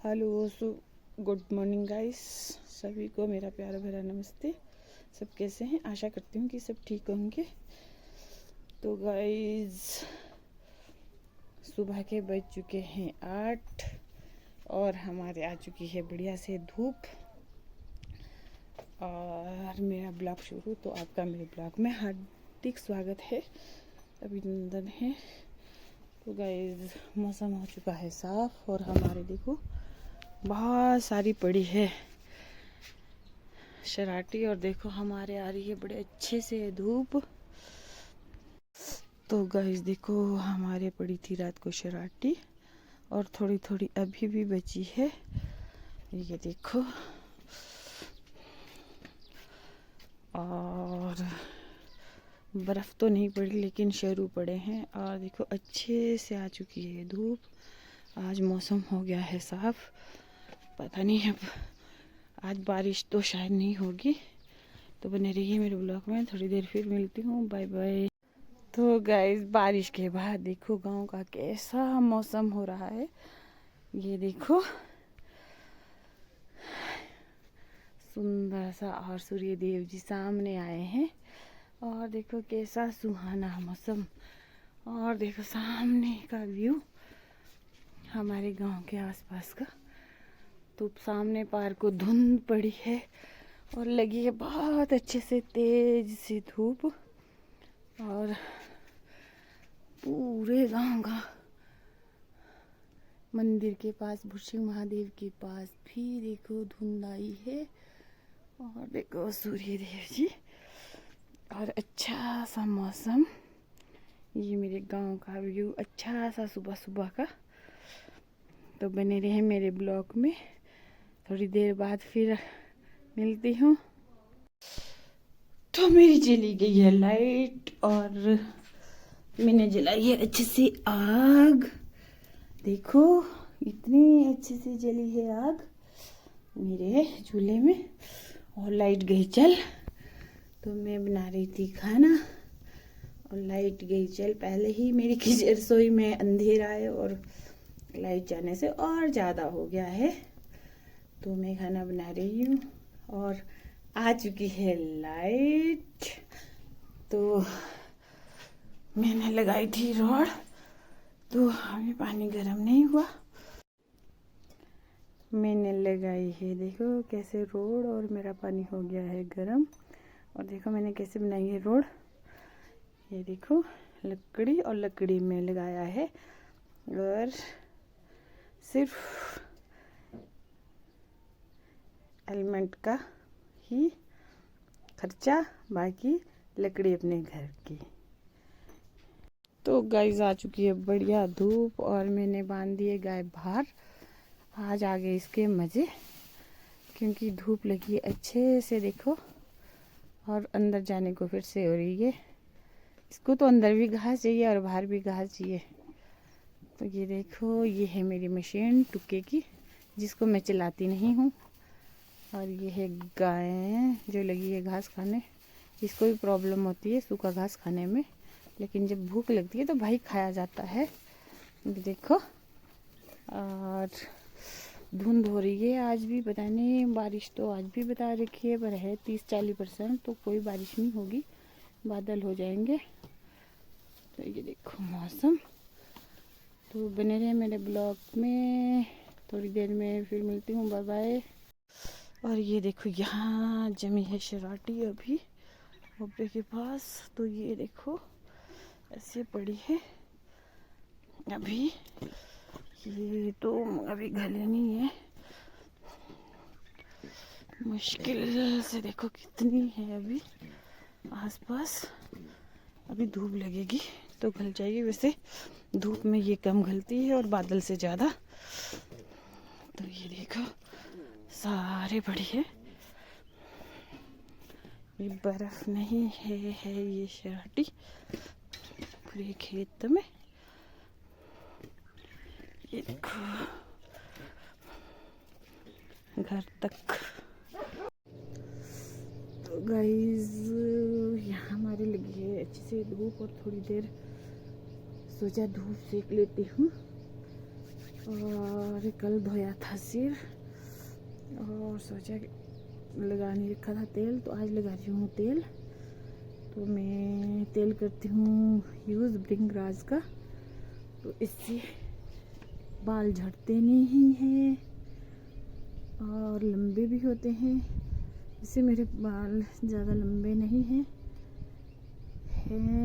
Hello good morning guys. सभी को मेरा प्यारा भरा नमस्ते। सब कैसे हैं? आशा करती हूँ कि सब ठीक होंगे। तो गाइस सुबह के बज चुके हैं 8 और हमारे आ चुकी है बढ़िया से धूप और मेरा ब्लॉग शुरू। तो आपका मेरे ब्लॉग में हार्दिक स्वागत है, अभिनंदन है। तो गाइस मौसम हो चुका है साफ और हमारे देखो बहुत सारी पड़ी है शराटी और देखो हमारे आ रही है बड़े अच्छे से धूप। तो गाइस देखो हमारे पड़ी थी रात को शराटी और थोड़ी थोड़ी अभी भी बची है। ये देखो और बर्फ़ तो नहीं पड़ी लेकिन शरू पड़े हैं और देखो अच्छे से आ चुकी है धूप। आज मौसम हो गया है साफ, पता नहीं अब आज बारिश तो शायद नहीं होगी। तो बने रहिए मेरे ब्लॉग में, थोड़ी देर फिर मिलती हूँ, बाय बाय। तो गाइस बारिश के बाद देखो गांव का कैसा मौसम हो रहा है। ये देखो सुंदर सा और सूर्य देव जी सामने आए हैं और देखो कैसा सुहाना मौसम। और देखो सामने का व्यू हमारे गांव के आसपास का। तो सामने पार्क को धुंध पड़ी है और लगी है बहुत अच्छे से तेज सी धूप और पूरे गांव का मंदिर के पास भुरसिंह महादेव के पास भी देखो धुंध आई है और देखो सूर्य देव जी और अच्छा सा मौसम। ये मेरे गांव का व्यू अच्छा सा सुबह सुबह का। तो बने रहे मेरे ब्लॉग में, थोड़ी देर बाद फिर मिलती हूँ। तो मेरी चली गई है लाइट और मैंने जलाई है अच्छे से आग। देखो इतनी अच्छे से जली है आग मेरे चूल्हे में और लाइट गई चल। तो मैं बना रही थी खाना और लाइट गई चल। पहले ही मेरी किचन रसोई में अंधेरा है और लाइट जाने से और ज़्यादा हो गया है। तो मैं खाना बना रही हूँ और आ चुकी है लाइट। तो मैंने लगाई थी रॉड, तो अभी पानी गर्म नहीं हुआ। मैंने लगाई है देखो कैसे रोड और मेरा पानी हो गया है गरम। और देखो मैंने कैसे बनाई है रोड। ये देखो लकड़ी और लकड़ी में लगाया है और सिर्फ एलिमेंट का ही खर्चा, बाकी लकड़ी अपने घर की। तो गाइस आ चुकी है बढ़िया धूप और मैंने बांध दिए गाय बाहर। आज आ गए इसके मज़े क्योंकि धूप लगी अच्छे से देखो और अंदर जाने को फिर से हो रही है। इसको तो अंदर भी घास चाहिए और बाहर भी घास चाहिए। तो ये देखो ये है मेरी मशीन टुक्के की जिसको मैं चलाती नहीं हूँ और ये है गाय जो लगी है घास खाने। इसको भी प्रॉब्लम होती है सूखा घास खाने में, लेकिन जब भूख लगती है तो भाई खाया जाता है। देखो और धुंध हो रही है आज भी, पता नहीं बारिश तो आज भी बता रखी है पर है 30-40%। तो कोई बारिश नहीं होगी, बादल हो जाएंगे। तो ये देखो मौसम। तो बने रहे मेरे ब्लॉग में, थोड़ी देर में फिर मिलती हूँ, बाय बाय। और ये देखो यहाँ जमी है शराटी अभी ओपरे के पास। तो ये देखो ऐसे पड़ी है अभी, ये तो अभी घले नहीं है, मुश्किल से देखो कितनी है अभी आसपास। अभी धूप लगेगी तो घल जाएगी, वैसे धूप में ये कम घलती है और बादल से ज़्यादा। तो ये देखो सारे पड़ी है, ये बर्फ नहीं है ये शराटी पूरे खेत में। ये देखो घर तक। तो गाइस यहाँ हमारे लगी है अच्छे से धूप और थोड़ी देर सोचा धूप सेक लेती हूँ। और कल धोया था सिर और सोचा कि लगा नहीं रखा था तेल, तो आज लगा रही हूँ तेल। तो मैं तेल करती हूँ यूज़ भृंगराज का, तो इससे बाल झड़ते नहीं हैं और लंबे भी होते हैं। इससे मेरे बाल ज़्यादा लंबे नहीं हैं,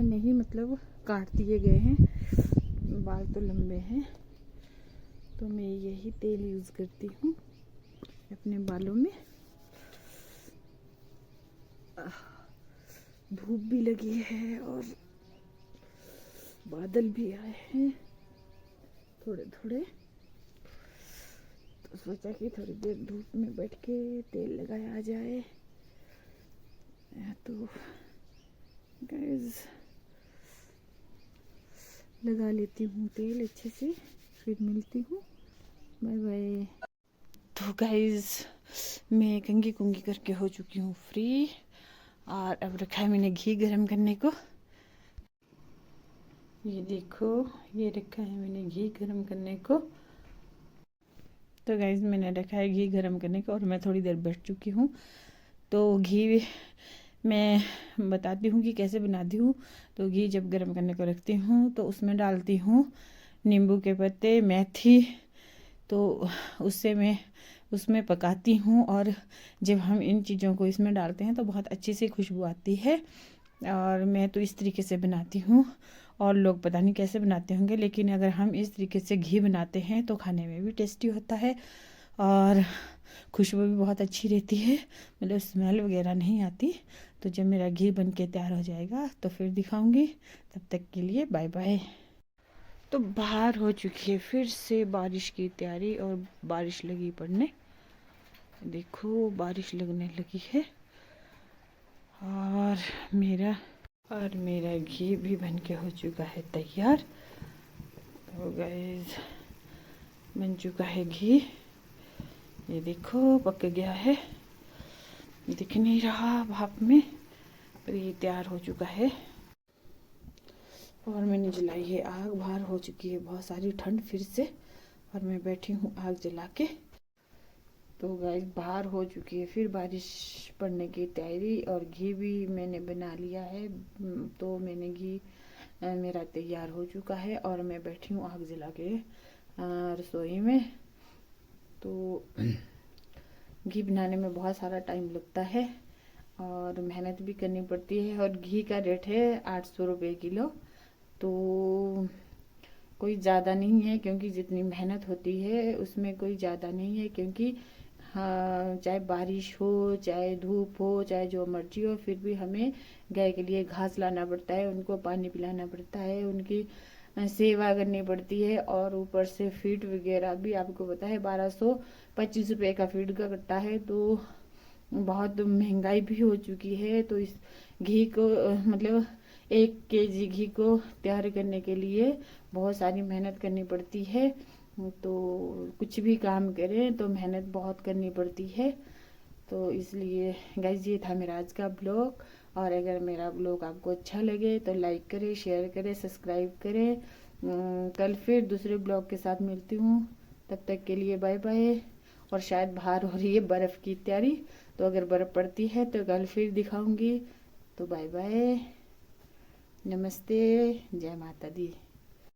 नहीं मतलब काट दिए गए हैं, बाल तो लंबे हैं। तो मैं यही तेल यूज़ करती हूँ अपने बालों में। धूप भी लगी है और बादल भी आए हैं थोड़े थोड़े, तो सोचा कि थोड़ी देर धूप में बैठ के तेल लगाया जाए। तो गाइस लगा लेती हूँ तेल अच्छे से, फिर मिलती हूँ, बाय बाय। तो गाइस मैं कंघी कुंगी करके हो चुकी हूँ फ्री, और अब रखा है मैंने घी गरम करने को। ये देखो, ये रखा है मैंने घी गरम करने को। तो गाइस मैंने रखा है घी गरम करने को और मैं थोड़ी देर बैठ चुकी हूँ। तो घी मैं बताती हूँ कि कैसे बनाती हूँ। तो घी जब गरम करने को रखती हूँ तो उसमें डालती हूँ नींबू के पत्ते, मेथी, तो उससे मैं उसमें पकाती हूँ। और जब हम इन चीज़ों को इसमें डालते हैं तो बहुत अच्छी सी खुशबू आती है। और मैं तो इस तरीके से बनाती हूँ, और लोग पता नहीं कैसे बनाते होंगे, लेकिन अगर हम इस तरीके से घी बनाते हैं तो खाने में भी टेस्टी होता है और खुशबू भी बहुत अच्छी रहती है, मतलब स्मेल वगैरह नहीं आती। तो जब मेरा घी बन के तैयार हो जाएगा तो फिर दिखाऊंगी। तब तक के लिए बाय बाय। तो बाहर हो चुकी है फिर से बारिश की तैयारी और बारिश लगी पड़ने। देखो बारिश लगने लगी है और मेरा घी भी बन के हो चुका है तैयार। तो गाइस बन चुका है घी, ये देखो पक गया है, दिख नहीं रहा भाप में, पर ये तैयार हो चुका है। और मैंने जलाई है आग, बाहर हो चुकी है बहुत सारी ठंड फिर से, और मैं बैठी हूँ आग जला के। तो गाइस बाहर हो चुकी है फिर बारिश पड़ने की तैयारी, और घी भी मैंने बना लिया है। तो मैंने घी मेरा तैयार हो चुका है और मैं बैठी हूँ आग जला के रसोई में। तो घी बनाने में बहुत सारा टाइम लगता है और मेहनत भी करनी पड़ती है, और घी का रेट है 800 रुपये किलो। तो कोई ज़्यादा नहीं है, क्योंकि जितनी मेहनत होती है उसमें कोई ज़्यादा नहीं है। क्योंकि हाँ, चाहे बारिश हो, चाहे धूप हो, चाहे जो मर्जी हो, फिर भी हमें गाय के लिए घास लाना पड़ता है, उनको पानी पिलाना पड़ता है, उनकी सेवा करनी पड़ती है। और ऊपर से फीड वगैरह भी आपको पता है 1225 रुपये का फीड का कट्टा है। तो बहुत महंगाई भी हो चुकी है। तो इस घी को मतलब 1 kg घी को तैयार करने के लिए बहुत सारी मेहनत करनी पड़ती है। तो कुछ भी काम करें तो मेहनत बहुत करनी पड़ती है। तो इसलिए गाइस ये था मेरा आज का ब्लॉग, और अगर मेरा ब्लॉग आपको अच्छा लगे तो लाइक करें, शेयर करें, सब्सक्राइब करें। कल फिर दूसरे ब्लॉग के साथ मिलती हूँ, तब तक के लिए बाय बाय। और शायद बाहर हो रही है बर्फ़ की तैयारी, तो अगर बर्फ़ पड़ती है तो कल फिर दिखाऊंगी। तो बाय बाय, नमस्ते, जय माता दी।